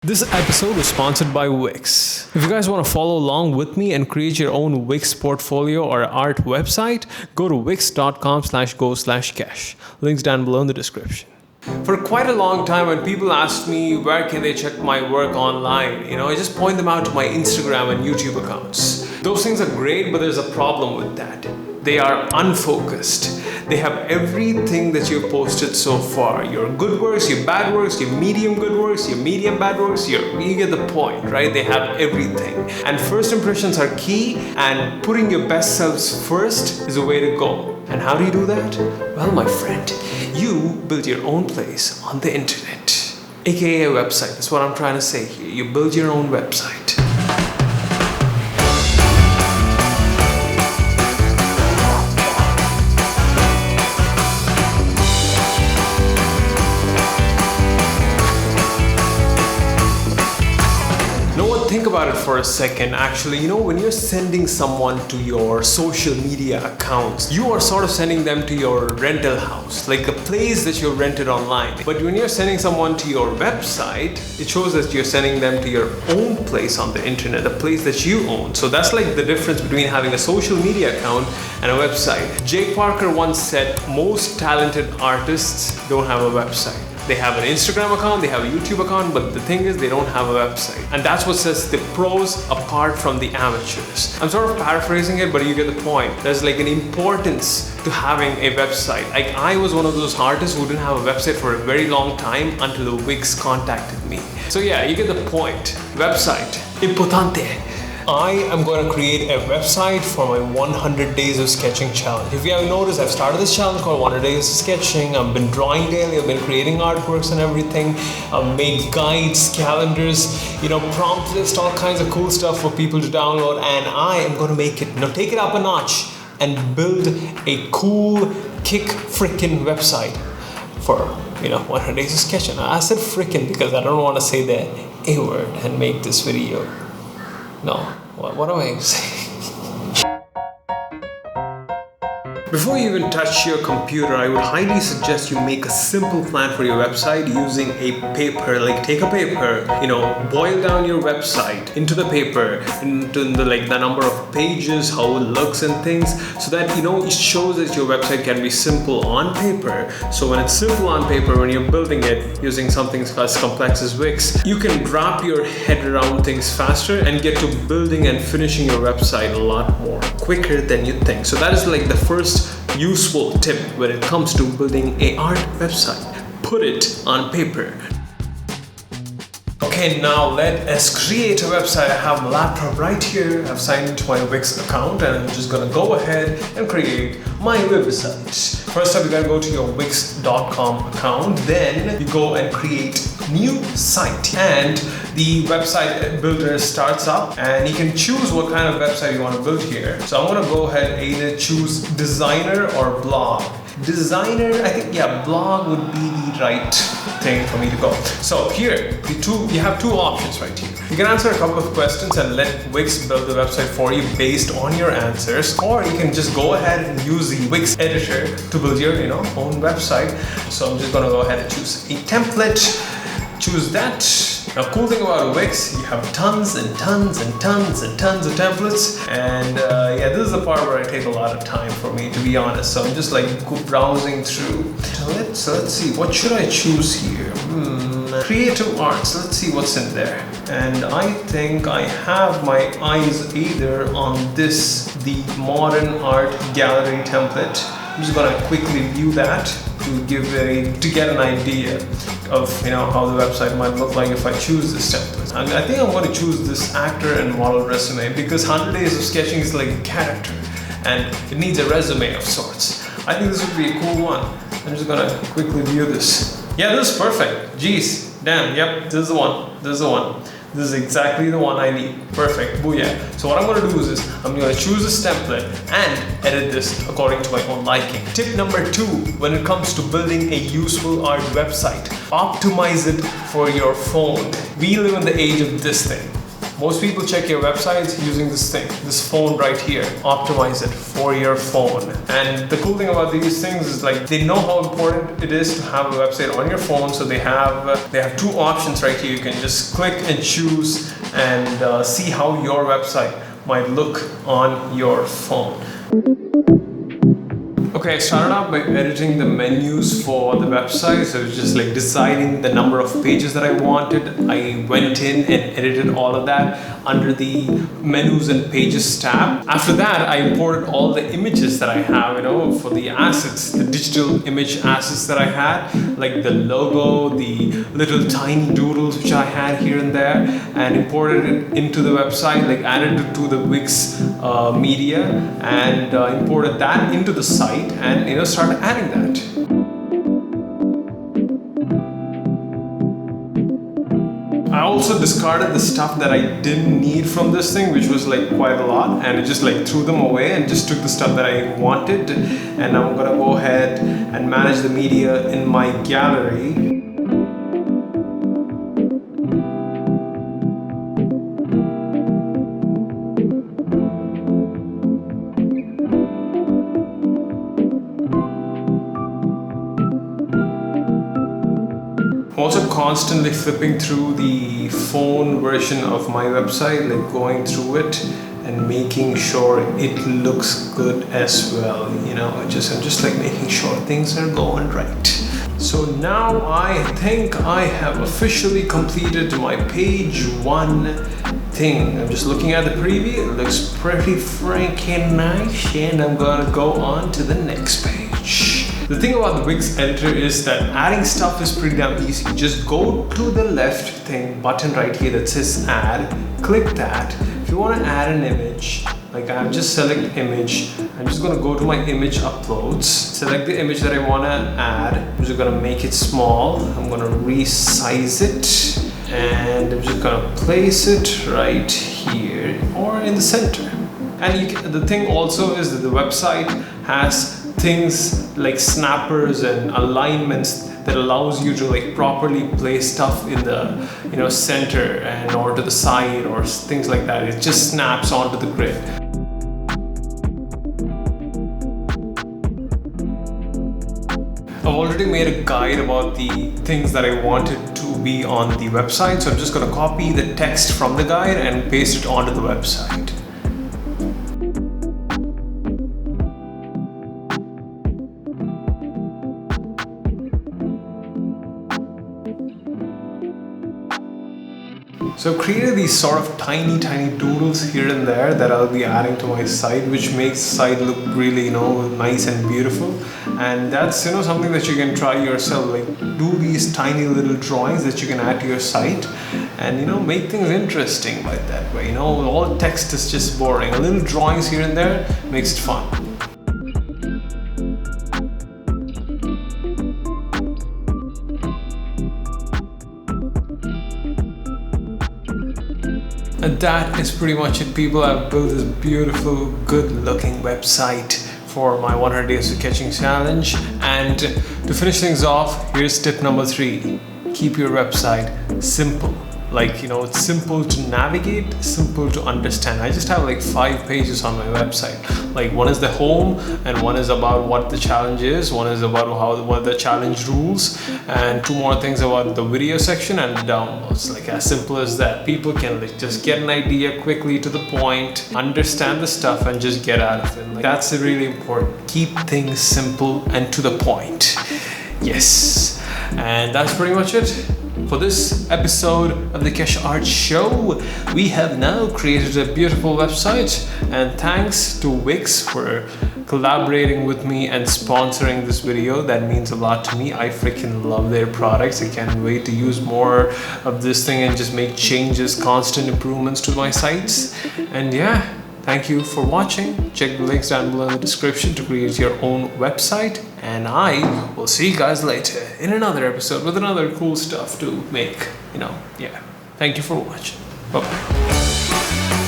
This episode was sponsored by Wix. If you guys want to follow along with me and create your own Wix portfolio or art website, go to wix.com/go/cash. Links down below in the description. For quite a long time, when people asked me where can they check my work online, I just point them out to my Instagram and YouTube accounts. Those things are great, but there's a problem with that. They are unfocused. They have everything that you've posted so far. Your good works, your bad works, your medium good works, your medium bad works, you get the point, right? They have everything. And first impressions are key, and putting your best selves first is a way to go. And how do you do that? Well, my friend, you build your own place on the internet, aka a website. That's what I'm trying to say here. You build your own website. Think about it for a second. Actually, when you're sending someone to your social media accounts, you are sort of sending them to your rental house, like a place that you've rented online. But when you're sending someone to your website, it shows that you're sending them to your own place on the internet, a place that you own. So that's like the difference between having a social media account and a website. Jake Parker once said, most talented artists don't have a website. They have an Instagram account, they have a YouTube account, but the thing is they don't have a website. And that's what sets the pros apart from the amateurs. I'm sort of paraphrasing it, but you get the point. There's like an importance to having a website. Like I was one of those artists who didn't have a website for a very long time until the Wix contacted me. So yeah, you get the point. Website. Importante. I am going to create a website for my 100 Days of Sketching challenge. If you haven't noticed, I've started this challenge called 100 Days of Sketching. I've been drawing daily, I've been creating artworks and everything. I've made guides, calendars, prompt list, all kinds of cool stuff for people to download. And I am going to make it, take it up a notch and build a cool, kick frickin' website for, 100 Days of Sketching. I said frickin' because I don't want to say the A word and make this video. No, what am I saying? Before you even touch your computer, I would highly suggest you make a simple plan for your website using a paper. Like take a paper, boil down your website into the paper, into the number of pages, how it looks and things, so that it shows that your website can be simple on paper. So when it's simple on paper, when you're building it using something as complex as Wix, you can wrap your head around things faster and get to building and finishing your website a lot more quicker than you think. So that is like the first useful tip when it comes to building a art website. Put it on paper. Okay, now let us create a website. I have my laptop right here. I've signed into my Wix account and I'm just gonna go ahead and create my website. First up, you gotta go to your wix.com account. Then you go and create new site, and the website builder starts up, and you can choose what kind of website you want to build here. So I'm going to go ahead and either choose designer or blog. Designer, I think, blog would be the right thing for me to go. So here, you have two options right here. You can answer a couple of questions and let Wix build the website for you based on your answers, or you can just go ahead and use the Wix editor to build your own website. So I'm just going to go ahead and choose a template. Choose that. Now, cool thing about Wix, you have tons and tons and tons and tons of templates, and this is the part where I take a lot of time for me, to be honest. So I'm just browsing through. So let's see, what should I choose here? Creative arts. Let's see what's in there. And I think I have my eyes either on the modern art gallery template. I'm just gonna quickly view that to get an idea of how the website might look like if I choose this template. And I think I'm going to choose this actor and model resume because 100 Days of Sketching is like a character and it needs a resume of sorts. I think this would be a cool one. I'm just gonna quickly view this. Yeah, this is perfect. Jeez, damn, yep, this is the one. This is exactly the one I need. Perfect, booyah. So what I'm gonna do is I'm gonna choose this template and edit this according to my own liking. Tip number 2, when it comes to building a useful art website, optimize it for your phone. We live in the age of this thing. Most people check your websites using this phone right here. Optimize it for your phone. And the cool thing about these things is like they know how important it is to have a website on your phone. So they have two options right here. You can just click and choose and see how your website might look on your phone. Okay, I started out by editing the menus for the website. So it was just like deciding the number of pages that I wanted. I went in and edited all of that under the menus and pages tab. After that, I imported all the images that I have, for the assets, the digital image assets that I had, like the logo, the little tiny doodles which I had here and there, and imported it into the website, like added it to the Wix media, and imported that into the site, and started adding that. I also discarded the stuff that I didn't need from this thing, which was like quite a lot, and I just like threw them away and just took the stuff that I wanted. And I'm gonna go ahead and manage the media in my gallery. I'm also constantly flipping through the phone version of my website, like going through it and making sure it looks good as well. I'm just like making sure things are going right. So now I think I have officially completed my page 1 thing. I'm just looking at the preview. It looks pretty freaking nice, and I'm gonna go on to the next page. The thing about the Wix editor is that adding stuff is pretty damn easy. Just go to the left button right here that says add, click that. If you want to add an image, like I've just select image, I'm just going to go to my image uploads, select the image that I want to add. I'm just going to make it small. I'm going to resize it, and I'm just going to place it right here or in the center. And the thing also is that the website has things like snappers and alignments that allows you to like properly place stuff in the center and or to the side or things like that. It just snaps onto the grid. I've already made a guide about the things that I wanted to be on the website, so I'm just going to copy the text from the guide and paste it onto the website. So I've created these sort of tiny doodles here and there that I'll be adding to my site, which makes the site look really, nice and beautiful. And that's, something that you can try yourself, like do these tiny little drawings that you can add to your site and, make things interesting by that way. All text is just boring. A little drawings here and there makes it fun. And that is pretty much it, people. I've built this beautiful, good-looking website for my 100 Days of Sketching Challenge. And to finish things off, here's tip number 3. Keep your website simple. It's simple to navigate, simple to understand. I just have like 5 pages on my website. Like one is the home, and one is about what the challenge is, one is about what the challenge rules, and 2 more things about the video section and the downloads. Like as simple as that. People can just get an idea quickly to the point, understand the stuff, and just get out of it. That's really important. Keep things simple and to the point. Yes, and that's pretty much it. For this episode of the Kesha Art Show, we have now created a beautiful website, and thanks to Wix for collaborating with me and sponsoring this video. That means a lot to me. I freaking love their products. I can't wait to use more of this thing and just make changes, constant improvements to my sites. And yeah, thank you for watching. Check the links down below in the description to create your own website. And I will see you guys later in another episode with another cool stuff to make, yeah. Thank you for watching. Bye-bye.